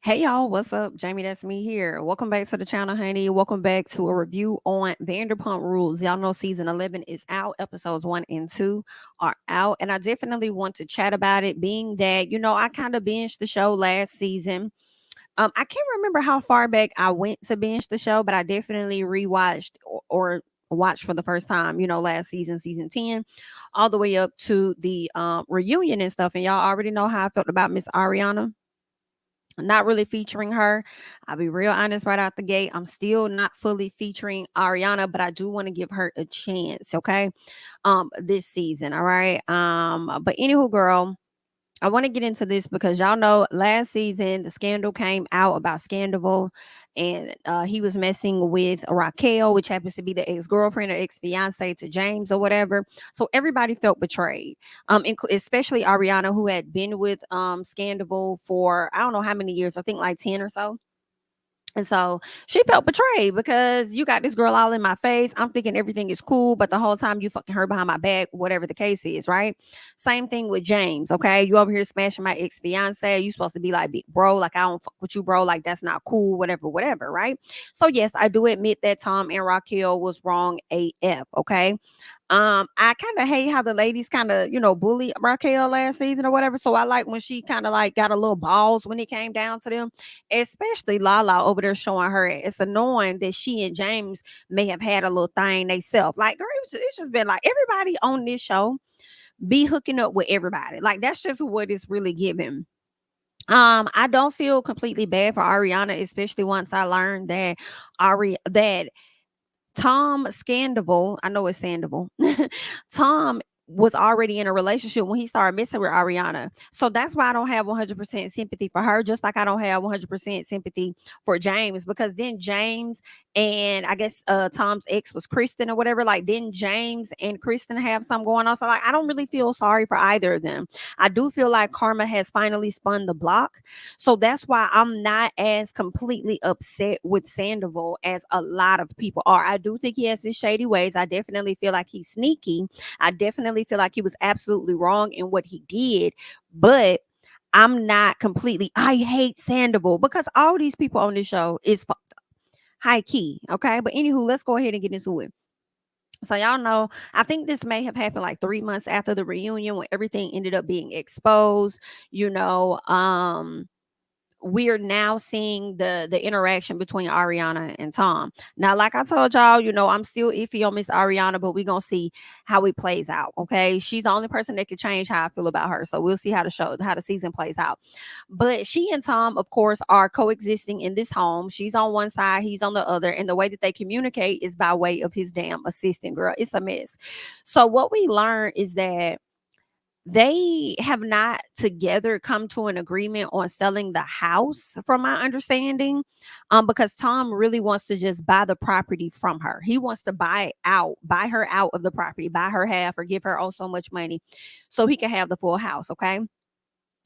Hey y'all, what's up? Jamie, that's me here. Welcome back to the channel, honey. Welcome back to a review on Vanderpump Rules. Y'all know season 11 is out. Episodes 1 and 2 are out. And I definitely want to chat about it, being that, I kind of binged the show last season. I can't remember how far back I went to binge the show, but I definitely rewatched or watched for the first time, last season, season 10, all the way up to the reunion and stuff. And y'all already know how I felt about Miss Ariana not really featuring her. I'll be real honest right out the gate. I'm still not fully featuring Ariana, but I do want to give her a chance, okay? This season, all right? But anywho, girl, I want to get into this because y'all know last season the scandal came out about Scandal, and he was messing with Raquel, which happens to be the ex-girlfriend or ex-fiance to James or whatever. So everybody felt betrayed, especially Ariana, who had been with Scandal for I don't know how many years. I think like 10 or so. And so she felt betrayed because you got this girl all in my face. I'm thinking everything is cool, but the whole time you fucking her behind my back, whatever the case is, right? Same thing with James, okay? You over here smashing my ex fiance. You supposed to be like, big bro, like I don't fuck with you, bro. Like that's not cool, whatever, whatever, right? So yes, I do admit that Tom and Raquel was wrong AF, okay? I kind of hate how the ladies kind of, bully Raquel last season or whatever. So I like when she kind of like got a little balls when it came down to them, especially Lala over there showing her it's annoying that she and James may have had a little thing they self. Like, girl, it's just been like everybody on this show be hooking up with everybody. Like, that's just what it's really giving. I don't feel completely bad for Ariana, especially once I learned that that Tom Scandival, I know it's Sandoval. Tom was already in a relationship when he started messing with Ariana. So that's why I don't have 100% sympathy for her, just like I don't have 100% sympathy for James, because then James and I guess Tom's ex was Kristen or whatever. Like, didn't James and Kristen have something going on? So, like, I don't really feel sorry for either of them. I do feel like karma has finally spun the block. So that's why I'm not as completely upset with Sandoval as a lot of people are. I do think he has his shady ways. I definitely feel like he's sneaky. I definitely feel like he was absolutely wrong in what he did. But I'm not completely, I hate Sandoval because all these people on this show is fucked up. High key. Okay. But anywho, let's go ahead and get into it. So y'all know, I think this may have happened like 3 months after the reunion when everything ended up being exposed. You know, we're now seeing the interaction between Ariana and Tom. Now, like I told y'all, I'm still iffy on Miss Ariana, but we're gonna see how it plays out. Okay. She's the only person that can change how I feel about her. So we'll see how the season plays out. But she and Tom, of course, are coexisting in this home. She's on one side, he's on the other. And the way that they communicate is by way of his damn assistant, girl. It's a mess. So what we learn is that they have not together come to an agreement on selling the house, from my understanding, because Tom really wants to just buy the property from her. He wants to buy her out of the property, buy her half or give her oh so much money so he can have the full house. Okay.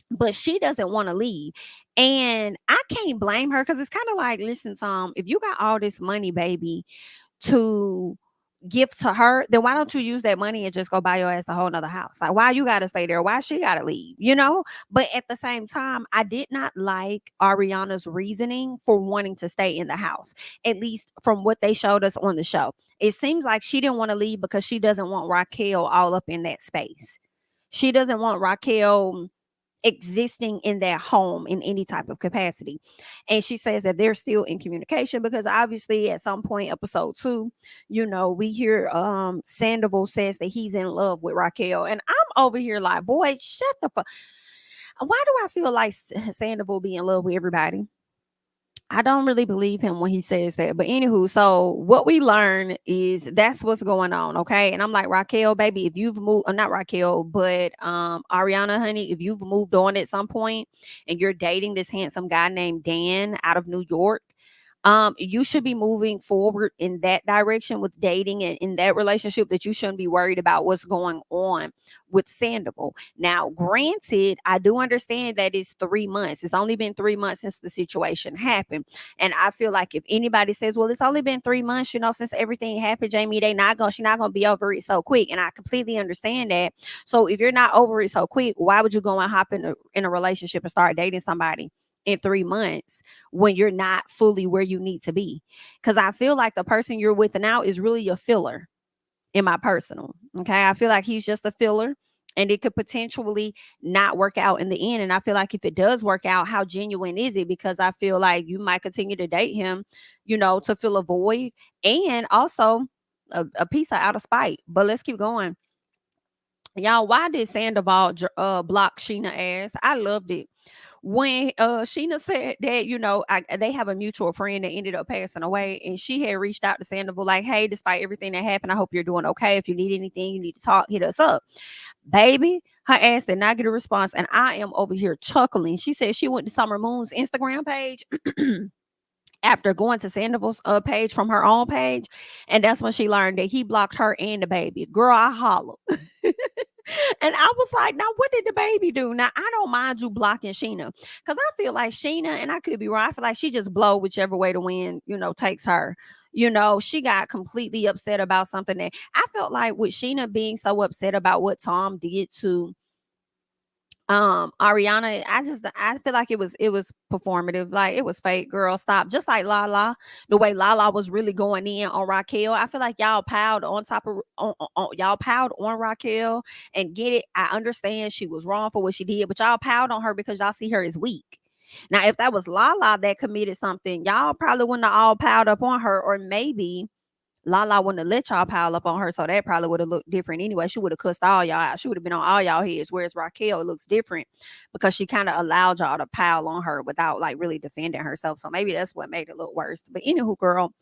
But she doesn't want to leave. And I can't blame her because it's kind of like, listen, Tom, if you got all this money, baby, to give to her, then why don't you use that money and just go buy your ass a whole nother house? Like, why you gotta stay there? Why she gotta leave? But at the same time, I did not like Ariana's reasoning for wanting to stay in the house, at least from what they showed us on the show. It seems like she didn't want to leave because she doesn't want Raquel all up in that space. She doesn't want Raquel existing in their home in any type of capacity. And she says that they're still in communication because obviously at some point, episode 2, we hear Sandoval says that he's in love with Raquel. And I'm over here like, boy, shut the fuck. Why do I feel like Sandoval be in love with everybody? I don't really believe him when he says that. But anywho, so what we learn is that's what's going on. Okay. And I'm like, Raquel, baby, if you've moved, not Raquel, but Ariana, honey, if you've moved on at some point and you're dating this handsome guy named Dan out of New York, you should be moving forward in that direction with dating and in that relationship, that you shouldn't be worried about what's going on with Sandoval. Now, granted, I do understand that it's 3 months. It's only been 3 months since the situation happened. And I feel like if anybody says, well, it's only been 3 months, since everything happened, Jamie, she's not gonna be over it so quick. And I completely understand that. So if you're not over it so quick, why would you go and hop in a relationship and start dating somebody in 3 months when you're not fully where you need to be. Because I feel like the person you're with now is really a filler in my personal. Okay. I feel like he's just a filler and it could potentially not work out in the end. And I feel like if it does work out, how genuine is it? Because I feel like you might continue to date him, to fill a void and also a piece of out of spite. But let's keep going. Y'all, why did Sandoval block Sheena ass? I loved it when Sheena said that, they have a mutual friend that ended up passing away, and she had reached out to Sandoval like, hey, despite everything that happened, I hope you're doing okay. If you need anything, you need to talk, hit us up. Baby, her ass did not get a response, and I am over here chuckling. She said she went to Summer Moon's Instagram page after going to Sandoval's page from her own page, and that's when she learned that he blocked her and the baby. Girl, I holler. And I was like, now what did the baby do? Now I don't mind you blocking Sheena, because I feel like Sheena, and I could be wrong, I feel like she just blow whichever way the wind, takes her. She got completely upset about something that I felt like with Sheena being so upset about what Tom did to Ariana. I feel like it was performative, like it was fake. Girl, stop. Just like Lala, the way Lala was really going in on Raquel, I feel like y'all piled on top of y'all piled on Raquel. And get it, I understand she was wrong for what she did, but y'all piled on her because y'all see her as weak. Now if that was Lala that committed something, y'all probably wouldn't have all piled up on her. Or maybe Lala wouldn't have let y'all pile up on her, so that probably would have looked different anyway. She would have cussed all y'all out. She would have been on all y'all heads. Whereas Raquel, it looks different because she kind of allowed y'all to pile on her without like really defending herself. So maybe that's what made it look worse. But anywho, girl,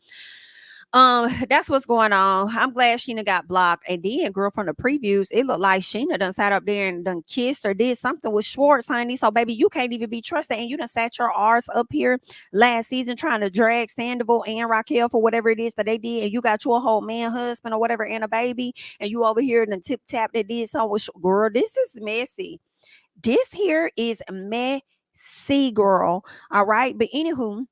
that's what's going on. I'm glad Sheena got blocked. And then, girl, from the previews, it looked like Sheena done sat up there and done kissed or did something with Schwartz, honey. So, baby, you can't even be trusted. And you done sat your arse up here last season trying to drag Sandoval and Raquel for whatever it is that they did. And you got you a whole man husband or whatever and a baby. And you over here and the tip tap that did something with girl. This is messy. This here is messy, girl. All right. But anywho,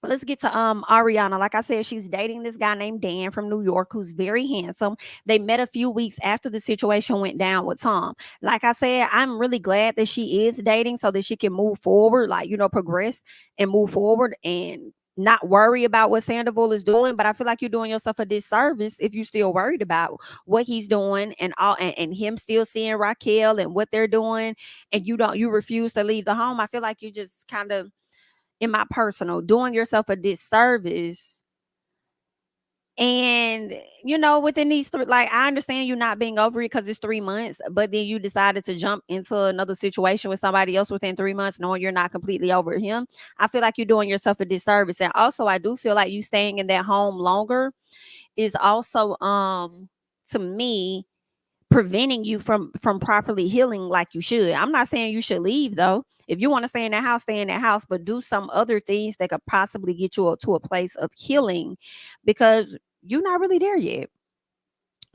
let's get to Ariana. Like I said, she's dating this guy named Dan from New York who's very handsome. They met a few weeks after the situation went down with Tom. Like I said, I'm really glad that she is dating so that she can move forward, like, progress and move forward and not worry about what Sandoval is doing. But I feel like you're doing yourself a disservice if you're still worried about what he's doing and all, and him still seeing Raquel and what they're doing, and you refuse to leave the home. I feel like you just kind of, in my personal, doing yourself a disservice. And within these three, like, I understand you not being over it because it's 3 months, but then you decided to jump into another situation with somebody else within 3 months, knowing you're not completely over him. I feel like you're doing yourself a disservice. And also, I do feel like you staying in that home longer is also, to me, preventing you from properly healing like you should. I'm not saying you should leave though. If you want to stay in that house, stay in that house, but do some other things that could possibly get you to a place of healing, because you're not really there yet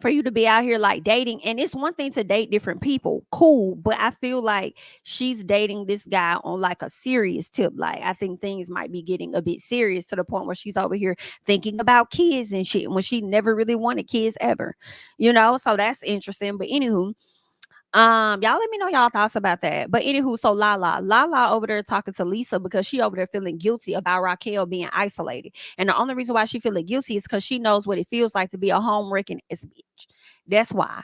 for you to be out here like dating. And it's one thing to date different people, cool, but I feel like she's dating this guy on like a serious tip. Like, I think things might be getting a bit serious to the point where she's over here thinking about kids and shit when she never really wanted kids ever, so that's interesting. But anywho, y'all let me know y'all thoughts about that. But anywho, so Lala over there talking to Lisa because she over there feeling guilty about Raquel being isolated. And the only reason why she feeling guilty is because she knows what it feels like to be a home wrecking bitch. That's why.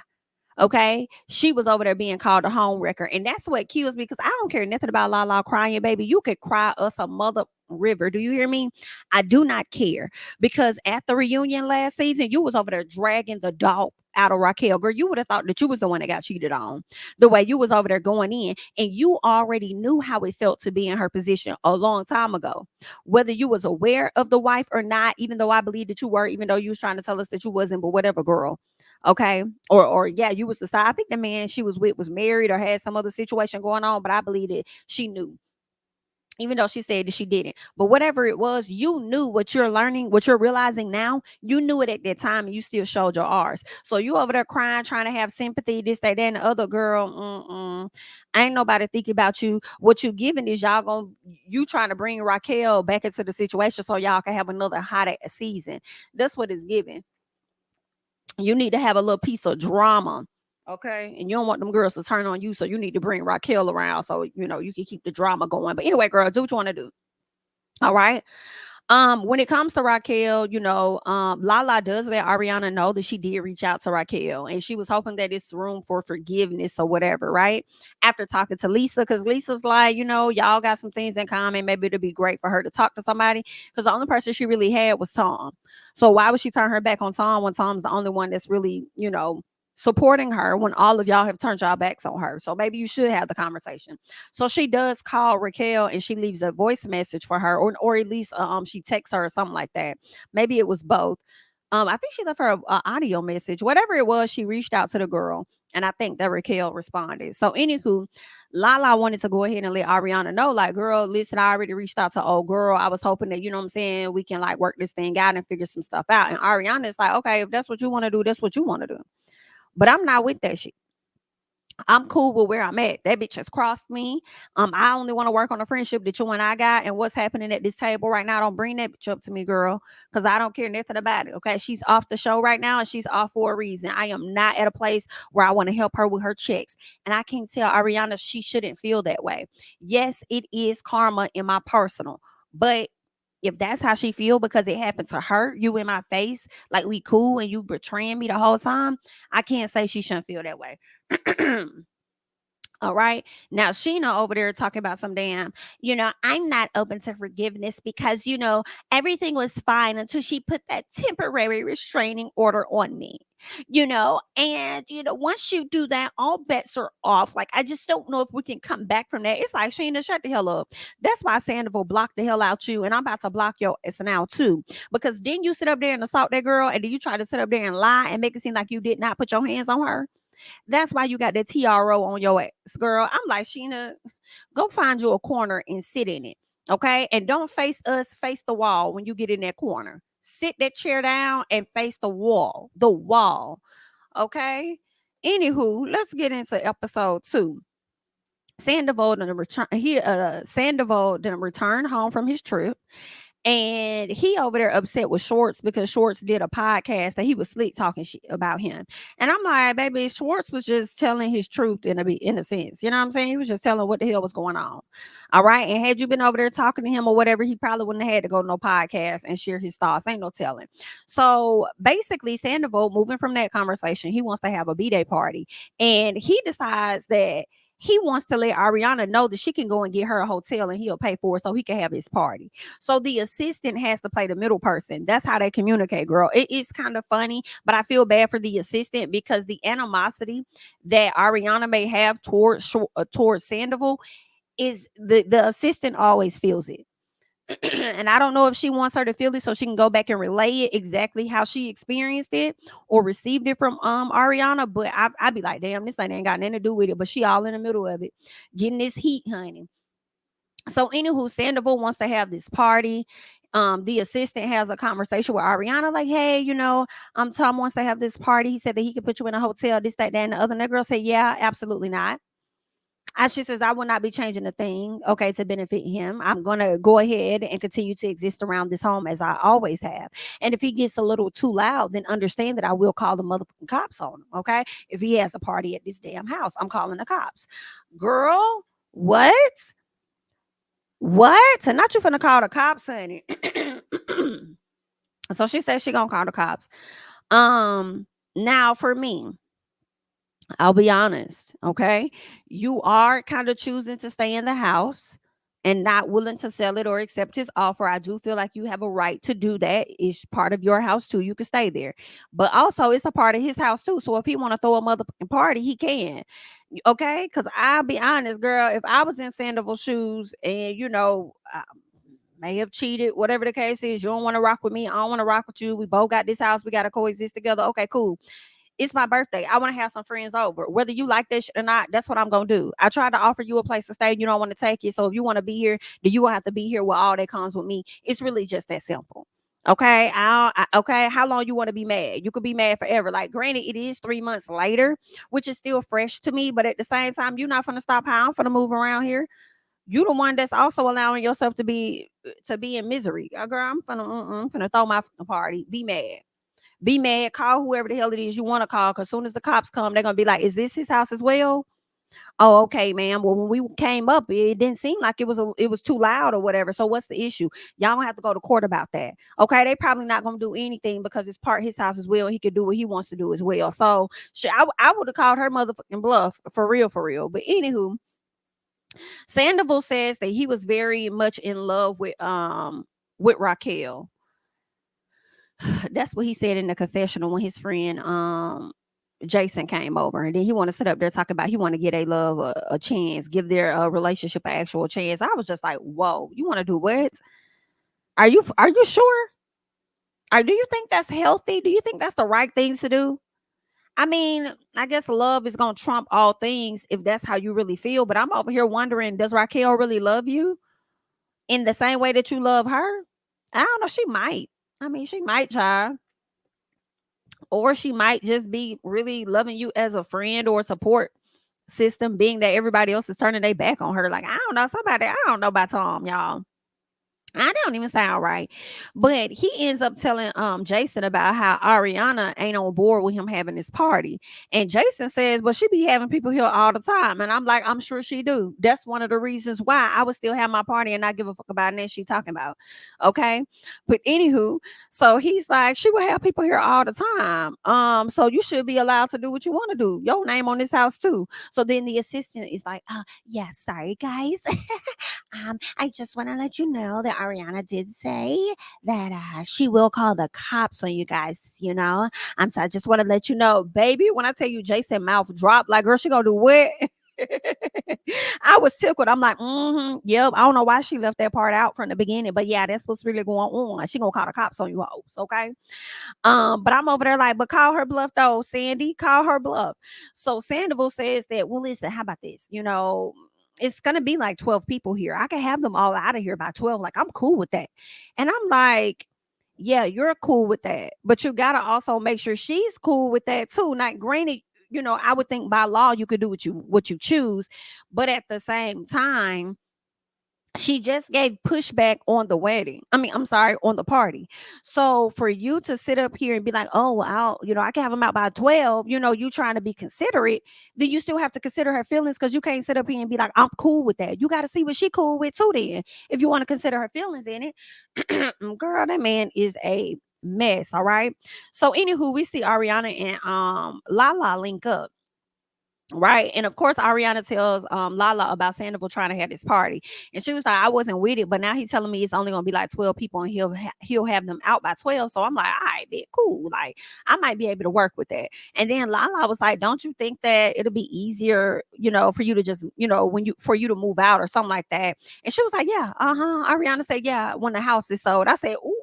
Okay, she was over there being called a home wrecker, and that's what kills me, because I don't care nothing about Lala crying, baby. You could cry us a mother river. Do you hear me? I do not care, because at the reunion last season, you was over there dragging the dog out of Raquel. Girl, you would have thought that you was the one that got cheated on. The way you was over there going in, and you already knew how it felt to be in her position a long time ago. Whether you was aware of the wife or not, even though I believe that you were, even though you was trying to tell us that you wasn't, but whatever, girl. Okay. Or yeah, you was the side. I think the man she was with was married or had some other situation going on, but I believe that she knew, even though she said that she didn't. But whatever it was, you knew what you're learning, what you're realizing now. You knew it at that time, and you still showed your R's. So you over there crying, trying to have sympathy, this, that, and the other. Girl, ain't nobody thinking about you. What you giving is you trying to bring Raquel back into the situation so y'all can have another hot ass season. That's what it's giving. You need to have a little piece of drama. Okay. And you don't want them girls to turn on you. So you need to bring Raquel around so, you can keep the drama going. But anyway, girl, do what you want to do. All right. When it comes to Raquel, Lala does let Ariana know that she did reach out to Raquel and she was hoping that it's room for forgiveness or whatever, right? After talking to Lisa, because Lisa's like, y'all got some things in common. Maybe it'd be great for her to talk to somebody because the only person she really had was Tom. So why would she turn her back on Tom when Tom's the only one that's really, supporting her when all of y'all have turned y'all backs on her? So maybe you should have the conversation. So she does call Raquel and she leaves a voice message for her, or at least she texts her or something like that. Maybe it was both. I think she left her a audio message. Whatever it was, she reached out to the girl, and I think that Raquel responded. So anywho, Lala wanted to go ahead and let Ariana know, like, girl, listen, I already reached out to old girl. I was hoping that, what I'm saying, we can like work this thing out and figure some stuff out. And Ariana is like, okay, if that's what you want to do, that's what you want to do. But I'm not with that shit. I'm cool with where I'm at. That bitch has crossed me. I only want to work on the friendship that you and I got, and what's happening at this table right now. Don't bring that bitch up to me, girl, because I don't care nothing about it. Okay, she's off the show right now, and she's off for a reason. I am not at a place where I want to help her with her checks, and I can't tell Ariana she shouldn't feel that way. Yes, it is karma in my personal, but if that's how she feel because it happened to her, you in my face, like we cool and you betraying me the whole time, I can't say she shouldn't feel that way. All right. Now, Sheena over there talking about some damn, I'm not open to forgiveness because, everything was fine until she put that temporary restraining order on me, once you do that, all bets are off. Like, I just don't know if we can come back from that. It's like, Sheena, shut the hell up. That's why Sandoval blocked the hell out you. And I'm about to block your ass now, too. Because then you sit up there and assault that girl and then you try to sit up there and lie and make it seem like you did not put your hands on her. That's why you got that TRO on your ass, girl. I'm like, Sheena, go find you a corner and sit in it. Okay. And don't face us, face the wall when you get in that corner. Sit that chair down and face the wall. The wall. Okay. Anywho, let's get into episode 2. Sandoval didn't return. Sandoval didn't return home from his trip. And he over there upset with Schwartz because Schwartz did a podcast that he was slick talking shit about him. And I'm like, baby, Schwartz was just telling his truth in a sense. You know what I'm saying? He was just telling what the hell was going on. All right. And had you been over there talking to him or whatever, he probably wouldn't have had to go to no podcast and share his thoughts. Ain't no telling. So basically, Sandoval, moving from that conversation, he wants to have a B-Day party. And he decides that he wants to let Ariana know that she can go and get her a hotel and he'll pay for it so he can have his party. So the assistant has to play the middle person. That's how they communicate, girl. It is kind of funny, but I feel bad for the assistant because the animosity that Ariana may have towards Sandoval is the assistant always feels it. And I don't know if she wants her to feel it so she can go back and relay it exactly how she experienced it or received it from Ariana. But I'd be like, damn, this ain't got nothing to do with it. But she all in the middle of it, getting this heat, honey. So anywho, Sandoval wants to have this party. The assistant has a conversation with Ariana, like, hey, Tom wants to have this party. He said that he could put you in a hotel, this, that, and the other. And that girl said, yeah, absolutely not. She says, I will not be changing a thing, okay, to benefit him. I'm going to go ahead and continue to exist around this home as I always have. And if he gets a little too loud, then understand that I will call the motherfucking cops on him, okay? If he has a party at this damn house, I'm calling the cops. Girl, what? What? So not you finna call the cops, honey. So she says she gonna call the cops. Now for me, I'll be honest, okay? You are kind of choosing to stay in the house and not willing to sell it or accept his offer. I do feel like you have a right to do that. It's part of your house too. You can stay there. But also it's a part of his house too. So if he want to throw a motherfucking party, he can. Okay? Because I'll be honest, girl, if I was in Sandoval's shoes and I may have cheated, whatever the case is, you don't want to rock with me, I don't want to rock with you. We both got this house, we got to coexist together. Okay, cool. It's my birthday. I want to have some friends over. Whether you like this shit or not, that's what I'm going to do. I tried to offer you a place to stay. You don't want to take it. So if you want to be here, then you will have to be here with all that comes with me. It's really just that simple. Okay. Okay. How long you want to be mad? You could be mad forever. Like, granted, it is 3 months later, which is still fresh to me. But at the same time, you're not going to stop how I'm going to move around here. You the one that's also allowing yourself to be in misery. Girl, I'm finna throw my party. Be mad. Be mad, call whoever the hell it is you want to call, because as soon as the cops come, they're gonna be like, is this his house as well? Oh, okay, ma'am. Well, when we came up, it didn't seem like it was too loud or whatever. So what's the issue? Y'all don't have to go to court about that. Okay, they probably not gonna do anything because it's part his house as well. He could do what he wants to do as well. So I would have called her motherfucking bluff for real, for real. But anywho, Sandoval says that he was very much in love with Raquel. That's what he said in the confessional when his friend Jason came over, and then he want to sit up there talking about he want to give a love a chance, give their relationship an actual chance. I was just like, whoa, you want to do what? Are you sure? Or do you think that's healthy? Do you think that's the right thing to do? I mean, I guess love is gonna trump all things if that's how you really feel. But I'm over here wondering, does Raquel really love you in the same way that you love her? I don't know. She might. I mean, she might, child. Or she might just be really loving you as a friend or support system, being that everybody else is turning their back on her. Like, I don't know, somebody, I don't know about Tom, y'all. I don't even sound right. But he ends up telling Jason about how Ariana ain't on board with him having this party. And Jason says, well, she be having people here all the time. And I'm like, I'm sure she do. That's one of the reasons why I would still have my party and not give a fuck about it. And she talking about. Okay. But anywho, so he's like, she will have people here all the time. So you should be allowed to do what you want to do. Your name on this house too. So then the assistant is like, yeah, sorry guys. I just want to let you know that Ariana did say that she will call the cops on you guys, you know. So I just want to let you know, baby, when I tell you Jason mouth dropped, like, girl, she gonna do what? I was tickled. I'm like, yep. I don't know why she left that part out from the beginning, but yeah, that's what's really going on. She gonna call the cops on you hoes, okay? But I'm over there like, but call her bluff though, Sandy. Call her bluff. So Sandoval says that, well, listen, how about this? You know, it's gonna be like 12 people here. I can have them all out of here by 12. Like, I'm cool with that. And I'm like, yeah, you're cool with that. But you gotta also make sure she's cool with that too. Not granted, you know, I would think by law you could do what you choose, but at the same time, she just gave pushback on the wedding. I mean, I'm sorry, on the party. So for you to sit up here and be like, oh, well, you know, I can have them out by 12, you know, you trying to be considerate, then you still have to consider her feelings, because you can't sit up here and be like, I'm cool with that. You got to see what she cool with too then, if you want to consider her feelings in it. Girl, that man is a mess. All right. So anywho, we see Ariana and Lala link up. Right. And of course, Ariana tells Lala about Sandoval trying to have this party. And she was like, I wasn't with it, but now he's telling me it's only gonna be like 12 people and he'll have them out by 12. So I'm like, all right, bet, cool. Like, I might be able to work with that. And then Lala was like, don't you think that it'll be easier, you know, for you to just, you know, for you to move out or something like that? And she was like, yeah, Ariana said, yeah, when the house is sold. I said, ooh,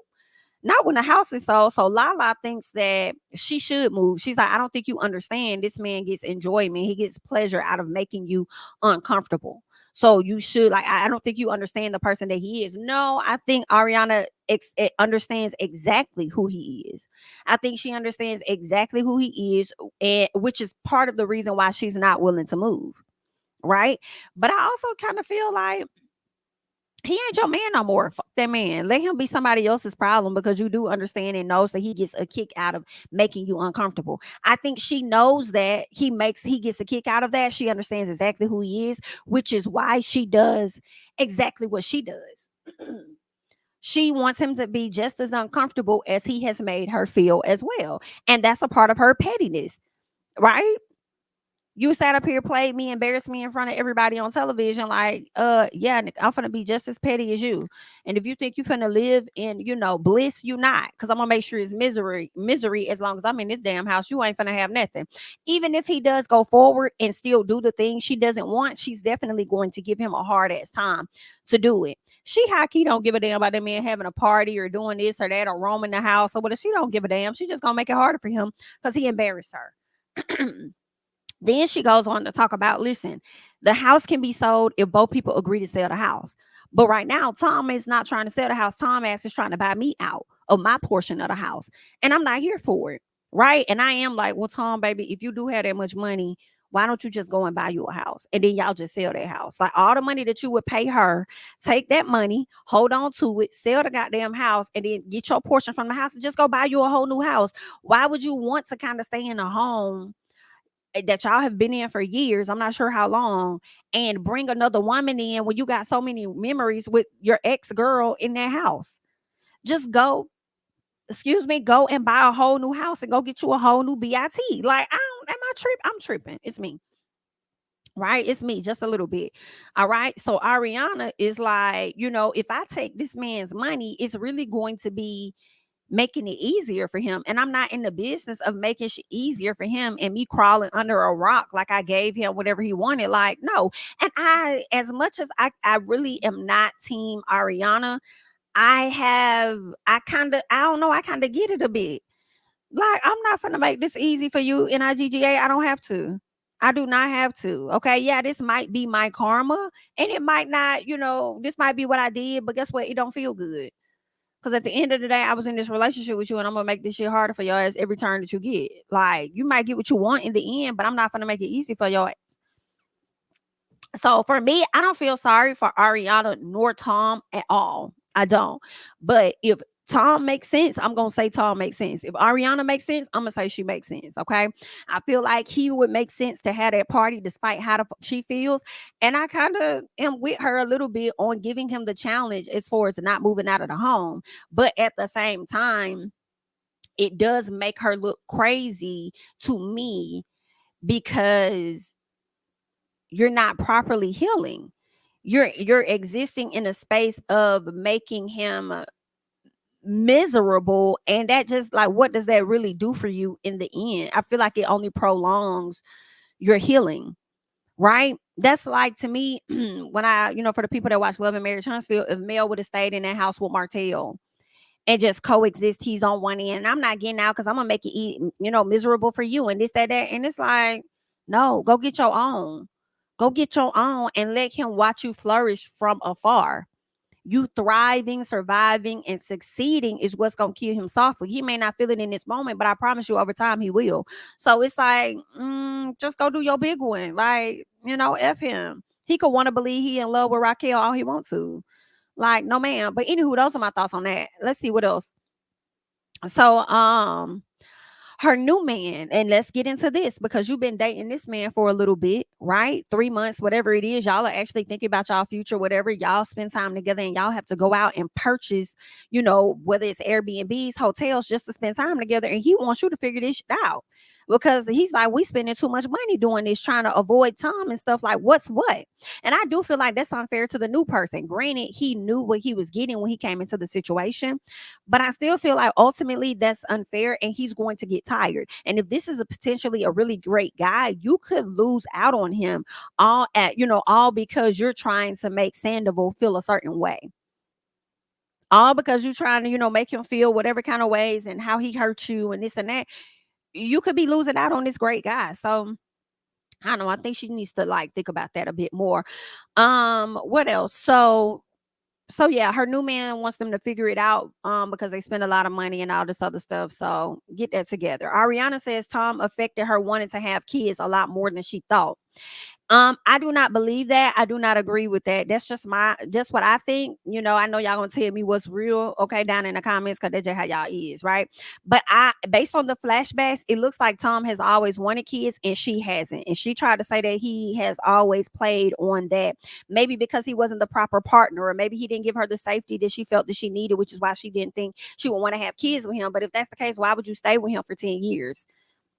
not when the house is sold. So Lala thinks that she should move. She's like, I don't think you understand. This man gets enjoyment. He gets pleasure out of making you uncomfortable. So you should, like, I don't think you understand the person that he is. No, I think Ariana understands exactly who he is. I think she understands exactly who he is, and which is part of the reason why she's not willing to move. Right. But I also kind of feel like he ain't your man no more. Fuck that man. Let him be somebody else's problem, because you do understand and knows that he gets a kick out of making you uncomfortable. I think she knows that he gets a kick out of that. She understands exactly who he is, which is why she does exactly what she does. She wants him to be just as uncomfortable as he has made her feel as well. And that's a part of her pettiness, right? You sat up here, played me, embarrassed me in front of everybody on television. Like, yeah, I'm gonna be just as petty as you. And if you think you're gonna live in, you know, bliss, you not. Because I'm gonna make sure it's misery as long as I'm in this damn house. You ain't gonna have nothing. Even if he does go forward and still do the thing she doesn't want, she's definitely going to give him a hard ass time to do it. She hockey don't give a damn about that man having a party or doing this or that or roaming the house or whatever. She don't give a damn. She just gonna make it harder for him because he embarrassed her. Then she goes on to talk about, listen, the house can be sold if both people agree to sell the house. But right now, Tom is not trying to sell the house. Tom is trying to buy me out of my portion of the house. And I'm not here for it. Right. And I am like, well, Tom, baby, if you do have that much money, Why don't you just go and buy you a house and then y'all just sell that house? Like all the money that you would pay her, take that money, hold on to it, sell the goddamn house, and then get your portion from the house and just go buy you a whole new house. Why would you want to kind of stay in a home that y'all have been in for years? I'm not sure how long, and bring another woman in when you got so many memories with your ex girl in that house. Just go, excuse me, go and buy a whole new house and go get you a whole new bit. Like, I don't, am I trip? I'm tripping. It's me. Right? It's me just a little bit. All right. So Ariana is like, if I take this man's money, it's really going to be making it easier for him. And I'm not in the business of making shit easier for him and me crawling under a rock like I gave him whatever he wanted. Like, no. And as much as I really am not team Ariana, I don't know, I kind of get it a bit. Like, I'm not gonna make this easy for you, NIGGA. I don't have to. I do not have to. Okay. Yeah, this might be my karma. And it might not, this might be what I did, but guess what? It don't feel good. Because at the end of the day, I was in this relationship with you, and I'm gonna make this shit harder for your ass every turn that you get. Like, you might get what you want in the end, but I'm not gonna make it easy for your ass. So for me, I don't feel sorry for Ariana nor Tom at all. I don't. But if Tom makes sense, I'm gonna say Tom makes sense. If Ariana makes sense, I'm gonna say she makes sense. Okay. I feel like he would make sense to have that party despite how she feels. And I kind of am with her a little bit on giving him the challenge as far as not moving out of the home. But at the same time, it does make her look crazy to me because you're not properly healing. You're existing in a space of making him miserable, and that just, like, what does that really do for you in the end? I feel like it only prolongs your healing, right? That's like, to me, when for the people that watch Love and Marriage Huntsville, if Mel would have stayed in that house with Martell and just coexist, he's on one end and I'm not getting out because I'm gonna make it miserable for you and this, that, and it's like, no, go get your own. Go get your own and let him watch you flourish from afar. You thriving, surviving, and succeeding is what's going to kill him softly. He may not feel it in this moment, but I promise you over time he will. So it's like, just go do your big one. Like, F him. He could want to believe he in love with Raquel all he wants to. Like, no, ma'am. But anywho, those are my thoughts on that. Let's see what else. So, her new man, and let's get into this because you've been dating this man for a little bit, right? 3 months, whatever it is, y'all are actually thinking about y'all future, whatever. Y'all spend time together and y'all have to go out and purchase, whether it's Airbnbs, hotels, just to spend time together. And he wants you to figure this shit out because he's like, we spending too much money doing this, trying to avoid Tom and stuff. Like, what's what? And I do feel like that's unfair to the new person. Granted, he knew what he was getting when he came into the situation, but I still feel like ultimately that's unfair and he's going to get tired. And if this is potentially a really great guy, you could lose out on him all because you're trying to make Sandoval feel a certain way. All because you're trying to, make him feel whatever kind of ways and how he hurt you and this and that. You could be losing out on this great guy. So I don't know. I think she needs to think about that a bit more. What else? So yeah, her new man wants them to figure it out because they spend a lot of money and all this other stuff. So get that together. Ariana says Tom affected her wanting to have kids a lot more than she thought. I do not believe that. I do not agree with that. That's just what I think. I know y'all gonna tell me what's real, okay, down in the comments, because that's just how y'all is, right? But based on the flashbacks, it looks like Tom has always wanted kids and she hasn't. And she tried to say that he has always played on that, maybe because he wasn't the proper partner, or maybe he didn't give her the safety that she felt that she needed, which is why she didn't think she would want to have kids with him. But if that's the case, why would you stay with him for 10 years?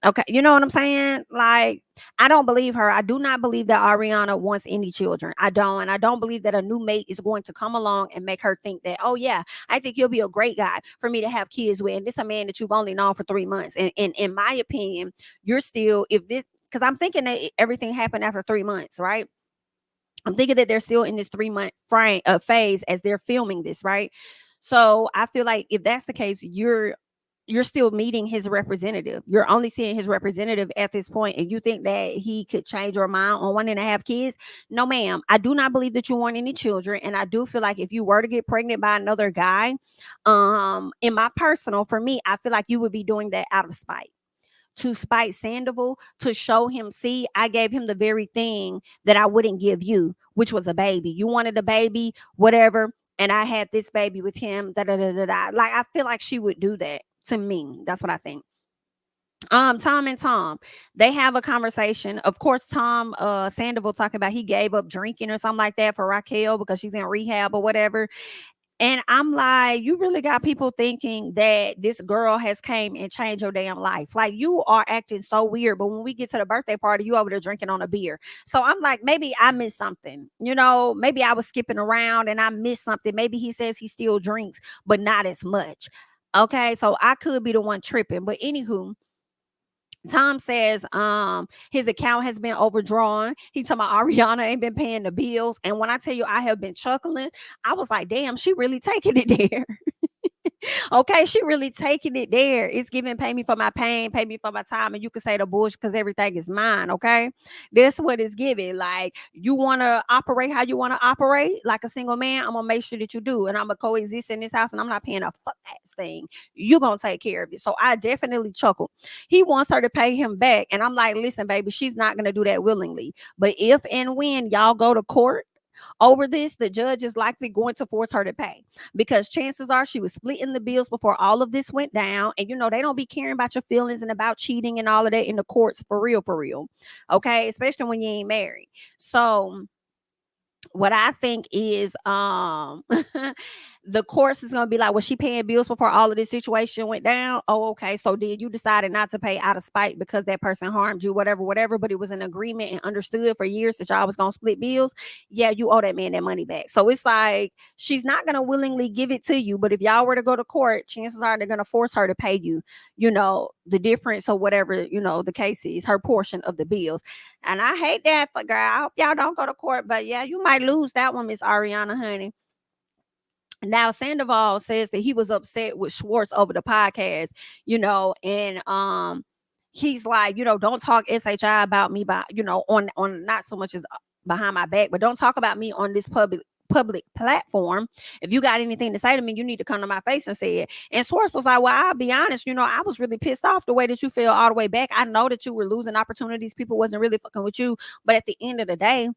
Okay, you know what I'm saying? Like, I don't believe her. I do not believe that Ariana wants any children. I don't. And I don't believe that a new mate is going to come along and make her think that, oh, yeah, I think he'll be a great guy for me to have kids with. And this is a man that you've only known for 3 months. And in my opinion, you're still, because I'm thinking that everything happened after 3 months, right? I'm thinking that they're still in this 3-month phase as they're filming this, right? So I feel like if that's the case, you're still meeting his representative. You're only seeing his representative at this point, and you think that he could change your mind on wanting to have kids? No, ma'am. I do not believe that you want any children, and I do feel like if you were to get pregnant by another guy, for me, I feel like you would be doing that out of spite, to spite Sandoval, to show him, see, I gave him the very thing that I wouldn't give you, which was a baby. You wanted a baby, whatever, and I had this baby with him. Da da da da da. Like, I feel like she would do that to me. That's what I think. Tom and Tom, they have a conversation. Of course, Tom, Sandoval talking about he gave up drinking or something like that for Raquel because she's in rehab or whatever. And I'm like, you really got people thinking that this girl has came and changed your damn life. Like, you are acting so weird. But when we get to the birthday party, you over there drinking on a beer. So I'm like, maybe I missed something. Maybe I was skipping around and I missed something. Maybe he says he still drinks, but not as much. Okay, so I could be the one tripping. But anywho, Tom says his account has been overdrawn. He talking about Ariana ain't been paying the bills. And when I tell you I have been chuckling, I was like, damn, she really taking it there. Okay, she really taking it there. It's giving pay me for my pain, pay me for my time, and you can say the bullshit because everything is mine. Okay, that's what it's giving. Like, you want to operate how you want to operate, like a single man. I'm gonna make sure that you do, and I'm gonna coexist in this house, and I'm not paying a fuck ass thing. You gonna take care of it. So I definitely chuckle. He wants her to pay him back, and I'm like, listen, baby, she's not gonna do that willingly. But if and when y'all go to court over this, the judge is likely going to force her to pay, because chances are she was splitting the bills before all of this went down. And they don't be caring about your feelings and about cheating and all of that in the courts, for real, for real. Okay, especially when you ain't married. So what I think is the course is gonna be like, was she paying bills before all of this situation went down? Oh, okay. So then you decided not to pay out of spite because that person harmed you, whatever, whatever, but it was an agreement and understood for years that y'all was gonna split bills. Yeah, you owe that man that money back. So it's like, she's not gonna willingly give it to you, but if y'all were to go to court, chances are they're gonna force her to pay you, the difference or whatever, the case is, her portion of the bills. And I hate that for girl. I hope y'all don't go to court, but yeah, you might lose that one, Miss Ariana, honey. Now, Sandoval says that he was upset with Schwartz over the podcast, and he's like, don't talk SHI about me by, on not so much as behind my back, but don't talk about me on this public platform. If you got anything to say to me, you need to come to my face and say it. And Schwartz was like, well, I'll be honest, I was really pissed off the way that you feel all the way back. I know that you were losing opportunities. People wasn't really fucking with you. But at the end of the day,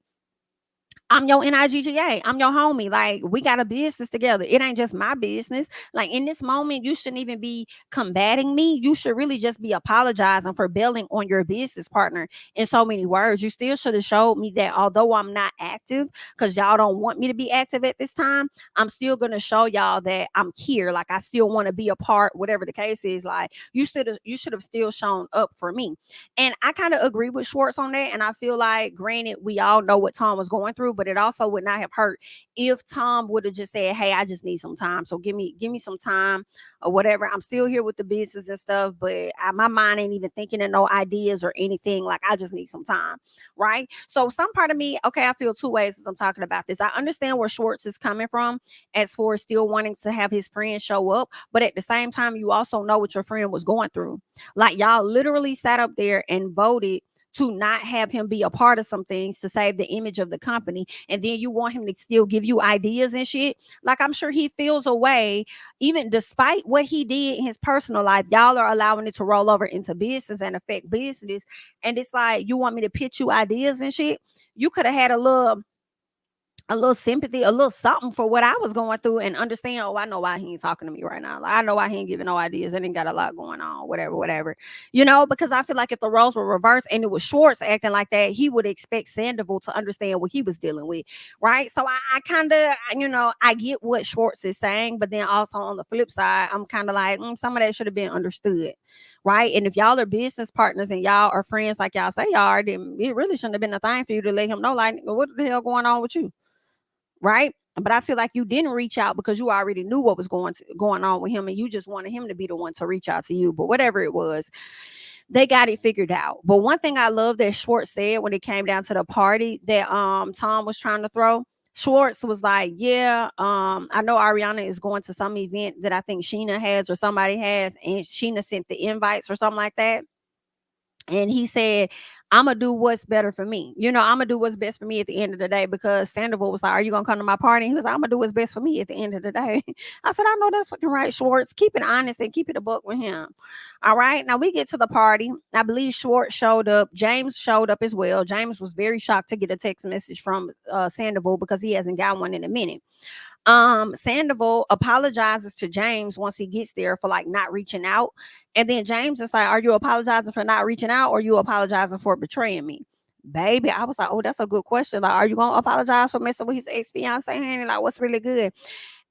I'm your NIGGA. I'm your homie. Like, we got a business together. It ain't just my business. Like, in this moment, you shouldn't even be combating me. You should really just be apologizing for bailing on your business partner in so many words. You still should have showed me that although I'm not active, because y'all don't want me to be active at this time, I'm still going to show y'all that I'm here. Like, I still want to be a part, whatever the case is. Like, you should have still shown up for me. And I kind of agree with Schwartz on that. And I feel like, granted, we all know what Tom was going through, but it also would not have hurt if Tom would have just said, hey, I just need some time. So give me some time or whatever. I'm still here with the business and stuff, but my mind ain't even thinking of no ideas or anything. Like, I just need some time. Right. So some part of me, okay, I feel two ways as I'm talking about this. I understand where Schwartz is coming from as far as still wanting to have his friend show up. But at the same time, you also know what your friend was going through. Like, y'all literally sat up there and voted to not have him be a part of some things to save the image of the company. And then you want him to still give you ideas and shit. Like, I'm sure he feels a way, even despite what he did in his personal life, y'all are allowing it to roll over into business and affect business. And it's like, you want me to pitch you ideas and shit? You could have had a little sympathy, a little something for what I was going through, and understand, oh, I know why he ain't talking to me right now. Like, I know why he ain't giving no ideas and ain't got a lot going on, whatever. Because I feel like if the roles were reversed and it was Schwartz acting like that, he would expect Sandoval to understand what he was dealing with, right? So I kind of, I get what Schwartz is saying, but then also on the flip side, I'm kind of like, some of that should have been understood, right? And if y'all are business partners and y'all are friends like y'all say y'all are, then it really shouldn't have been a thing for you to let him know, like, what the hell going on with you? Right? But I feel like you didn't reach out because you already knew what was going on with him, and you just wanted him to be the one to reach out to you. But whatever it was, they got it figured out. But one thing I love that Schwartz said when it came down to the party that Tom was trying to throw, Schwartz was like, yeah, I know Ariana is going to some event that I think Sheena has or somebody has, and Sheena sent the invites or something like that. And he said, I'm gonna do what's better for me. I'm gonna do what's best for me at the end of the day, because Sandoval was like, are you gonna come to my party? And he was like, I'm gonna do what's best for me at the end of the day. I said, I know that's fucking right, Schwartz. Keep it honest and keep it a buck with him. All right. Now we get to the party. I believe Schwartz showed up. James showed up as well. James was very shocked to get a text message from Sandoval, because he hasn't got one in a minute. Sandoval apologizes to James once he gets there for like not reaching out. And then James is like, are you apologizing for not reaching out, or you apologizing for betraying me? Baby, I was like, oh, that's a good question. Like, are you gonna apologize for messing with his ex-fiance? Honey? Like, what's really good?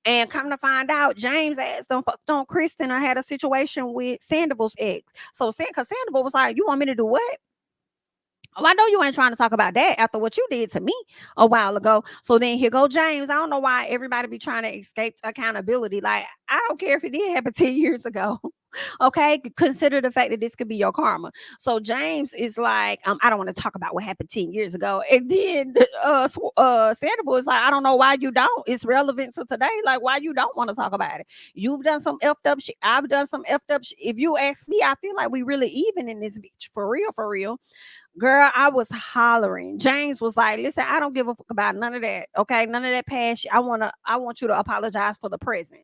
And come to find out, James asked them fucked on Kristen or had a situation with Sandoval's ex. So because Sandoval was like, you want me to do what? Oh, I know you ain't trying to talk about that after what you did to me a while ago. So then here go James. I don't know why everybody be trying to escape accountability. Like, I don't care if it did happen 10 years ago. Okay, consider the fact that this could be your karma. So James is like, I don't want to talk about what happened 10 years ago. And then Sandoval is like, I don't know why you don't. It's relevant to today. Like, why you don't want to talk about it? You've done some effed up shit. I've done some effed up shit. If you ask me, I feel like we really even in this bitch. For real, for real. Girl, I was hollering. James was like, listen, I don't give a fuck about none of that. Okay, none of that past. I want you to apologize for the present.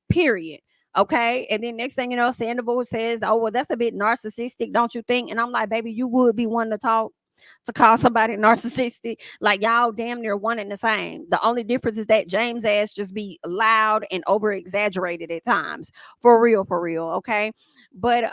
Period. Okay. And then next thing you know, Sandoval says, oh, well, that's a bit narcissistic, don't you think? And I'm like, baby, you would be one to call somebody narcissistic. Like, y'all damn near one and the same. The only difference is that James' ass just be loud and over exaggerated at times. For real, for real. Okay. But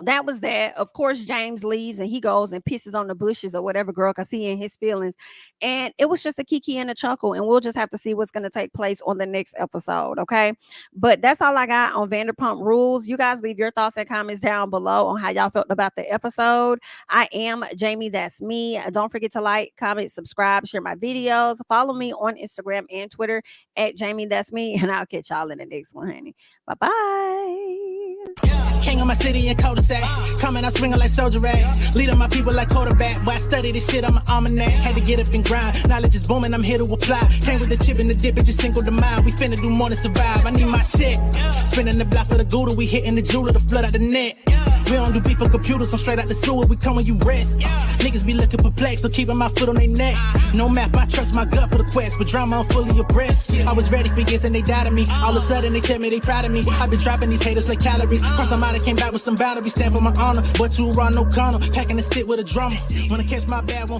that was that. Of course, James leaves and he goes and pisses on the bushes or whatever, girl, because he in his feelings. And it was just a kiki and a chuckle. And we'll just have to see what's going to take place on the next episode. Okay. But that's all I got on Vanderpump Rules. You guys leave your thoughts and comments down below on how y'all felt about the episode. I am Jamie. That's me. Don't forget to like, comment, subscribe, share my videos. Follow me on Instagram and Twitter at Jamie. That's me. And I'll catch y'all in the next one, honey. Bye-bye. King of my city and cul-de-sac. Coming out swinging like Soldier Rag. Leading my people like quarterback. Boy, I study this shit, I'm an almanac. Had to get up and grind. Knowledge is booming, I'm here to apply. Came with the chip and the dip, it just single the mind. We finna do more than survive. I need my check. Spinning the block for the Gouda. We hitting the jeweler to flood out the net. We don't do beef on computers, I'm straight out the sewer. We come when you rest. Niggas be looking perplexed, so keeping my foot on their neck. No map, I trust my gut for the quest. But drama, I'm fully abreast. I was ready for years and they doubted me. All of a sudden they tell me they proud of me. I've been dropping these haters like calories. Cross them out, I came back with some boundaries. Stand for my honor, but you run no gunner. Packing the stick with a drummer. Wanna catch my bad, won't